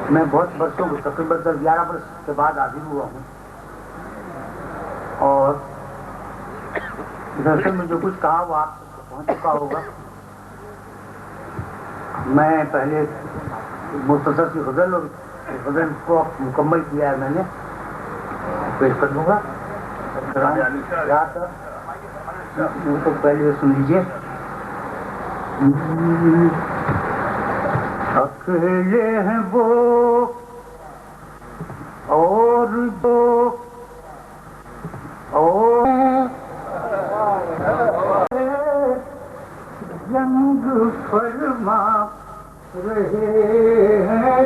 میں بہت برسوں کو تقریباً 11 برس کے بعد حاضر ہوا ہوں، اور دراصل میں جو کچھ کہا وہ آپ تک پہنچ چکا ہوگا۔ میں پہلے مختصر سی غزل اور غزل کو مکمل کیا ہے میں نے، پیش کر دوں گا۔ تو پہلے سن لیجیے۔ اکیلے ہیں وہ اور جو جنگ فرما رہے ہیں،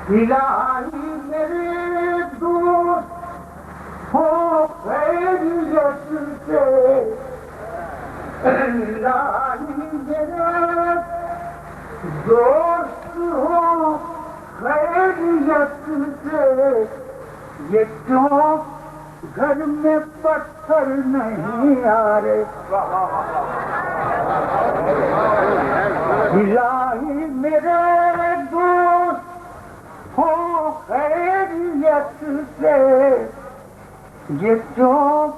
الہی میرے دوست ہو خیریت سے، الہی میرے دوست ہو خیریت سے، یہ کیوں گھر میں پتھر نہیں آ رہے، الہی میرے دوست ہو خیریت سے، یہ کیوں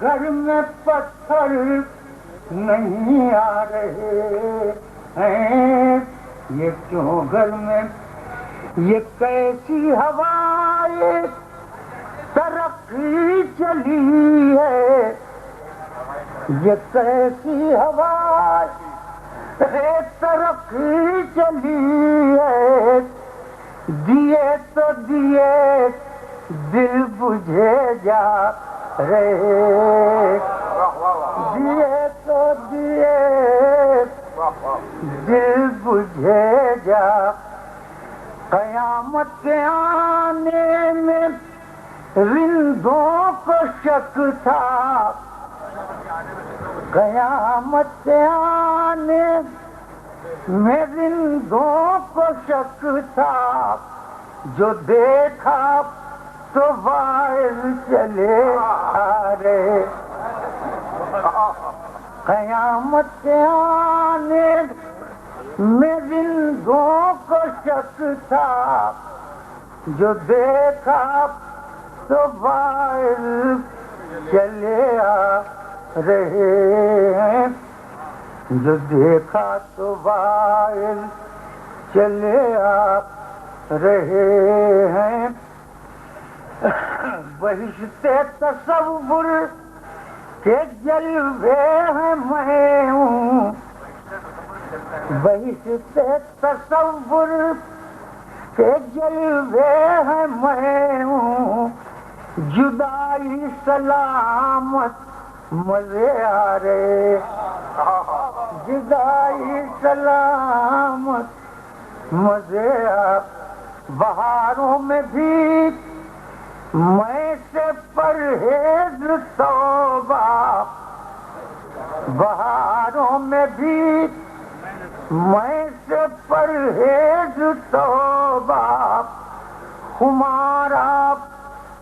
گھر میں پتھر نہیں آ رہے ہیں، یہ کیوں گھر میں، یہ کیسی ہوائیں ترقی چلی ہے، یہ کیسی ہوائیں ترقی چلی ہے، دیے تو دیے دل بجھے جا رہے، دیے تو دیے دل بجھے جا، قیامت کے آنے میں رندوں کو شک تھا، قیامت کے آنے میں رندوں کو شک تھا، جو دیکھا تو باہر چلے آ رہے، قیامت کے آنے میں رندوں کو شک تھا، جو دیکھا تو باہر چلے آ رہے ہیں، جو دیکھا تو باہر چلے آ رہے ہیں، بہشت تصور کے جلوے ہیں میں ہوں، بہشت تصور کے جلوے ہیں میں ہوں، جدائی سلامت مزے آ رہے، جدائی سلامت مزے آ، بہاروں میں بھی میں سے پرہیز توبہ، بہاروں میں بھی میں سے پرہیز توبہ، ہمارا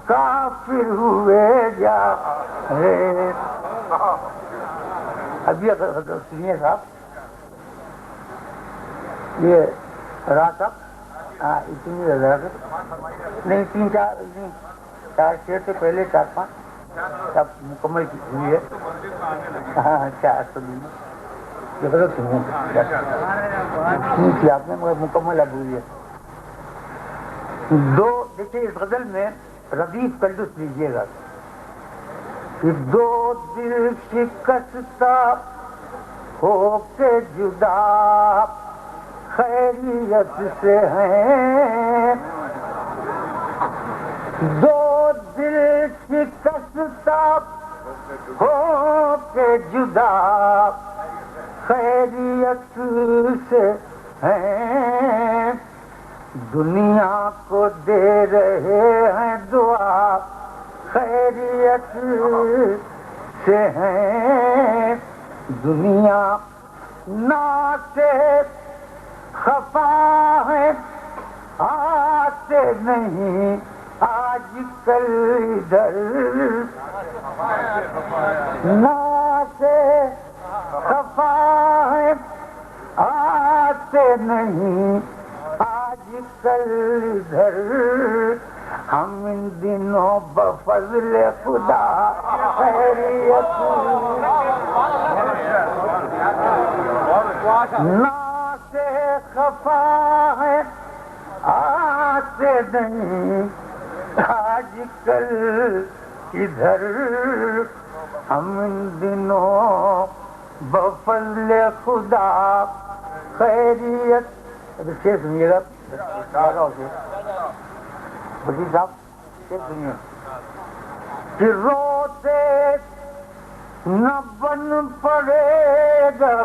کافر ہوئے جا رہے۔ ابھی سنیے صاحب، یہ رات اتنی نہیں، تین چار شیر سے پہلے 4-5 اب مکمل ہوئی ہے، ہاں 400 یہ غلط سنی آپ نے، مگر مکمل اب ہوئی ہے۔ دو دیکھیے اس غزل میں ردیف کلدس لیجیے گا کہ دو دل شکستہ ہو کے جدا خیریت سے ہیں، دو دل شکستہ ہو کے جدا خیریت سے ہیں، دنیا کو دے رہے ہیں دعا خیریت سے ہیں، دنیا نا سے خفا ہے، آتے نہیں آج کل ادھر، نا سے خفا ہے، آتے نہیں آج آج کل ادھر ہم ان دنوں بفضل خدا خیریت نا سے خفا ہے آتے نہیں آج کل ادھر ہم ان دنوں بفضل خدا خیریت. شیر سنیے گا بشیر صاحب، شیر سنیے. کہ روتے نہ بن پڑے گا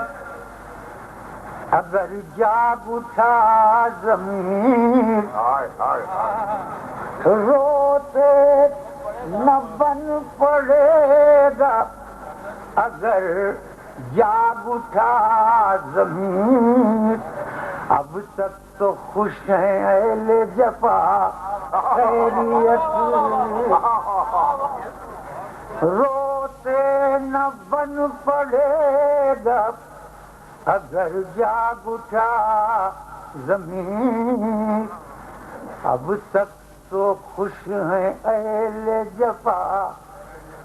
اگر جاگ اٹھا زمین، روتے نہ بن پڑے گا اگر جاگ اٹھا زمین. اب تک تو خوش ہیں اہل جفا خیریت، روتے نہ بن پڑے گا اگر جاگ اٹھا زمین. اب تک تو خوش ہیں اہل جفا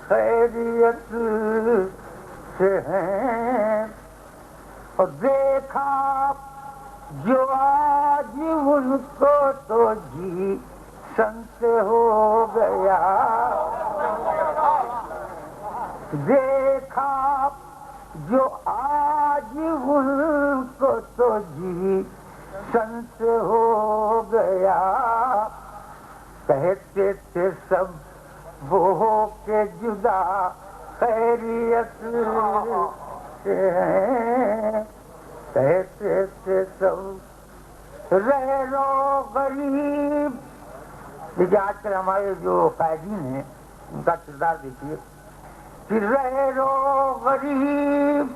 خیریت سے ہیں. اور دیکھا جو آج ان کو تو جی سنت ہو گیا، دیکھا جو آج ان کو تو جی سنت ہو گیا. کہتے تھے سب وہ ہو کے جدا خیریت سے ہیں، کہتے تھے سب رہ لو غریب. دیکھیے آج کل ہمارے جو قائدین ہیں ان کا کردار دیکھیے کہ رہ لو غریب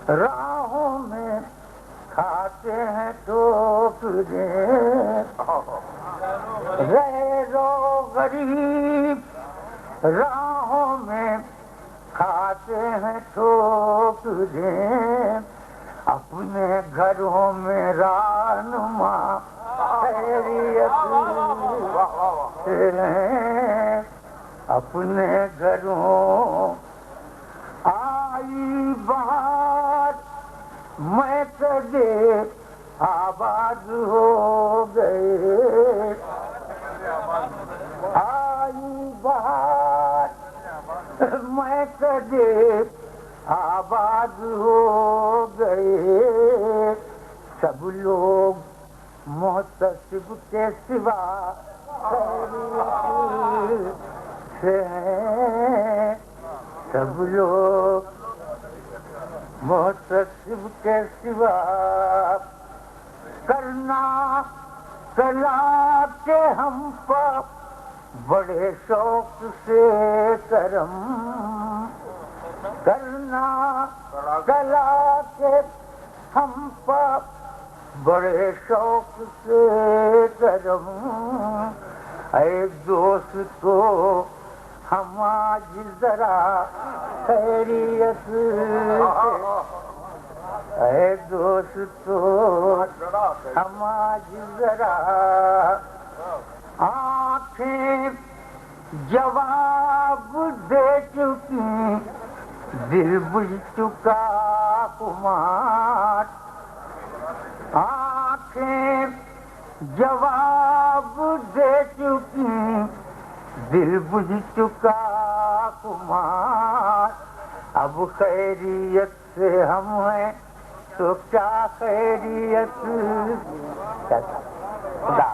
راہوں میں کھاتے ہیں ٹھوکریں، رہ لو غریب راہوں میں کھاتے ہیں ٹھوکریں. اپنے گھروں میں رہنما خیریت سے ہیں، اپنے گھروں آئی بہار میں کدے آباد ہو گئے، آئی بہار میں کدے آباد ہو گئے. سب لوگ محتسب کے سوا خیریت سے ہیں، سب لوگ محتسب کے سوا. کرنا کلا کے ہم پر بڑے شوق سے کرم، کرنا کلا کے ہم پر بڑے شوق سے کرم. اے دوست تو ہم آج ذرا خیریت سے، اے دوست تو ہم آج ذرا. آنکھیں جواب دے چکی دل بجھ چکا خمار، آنکھیں جواب دے چکی دل بجھ چکا خمار. اب خیریت سے ہم ہیں تو کیا خیریت. خدا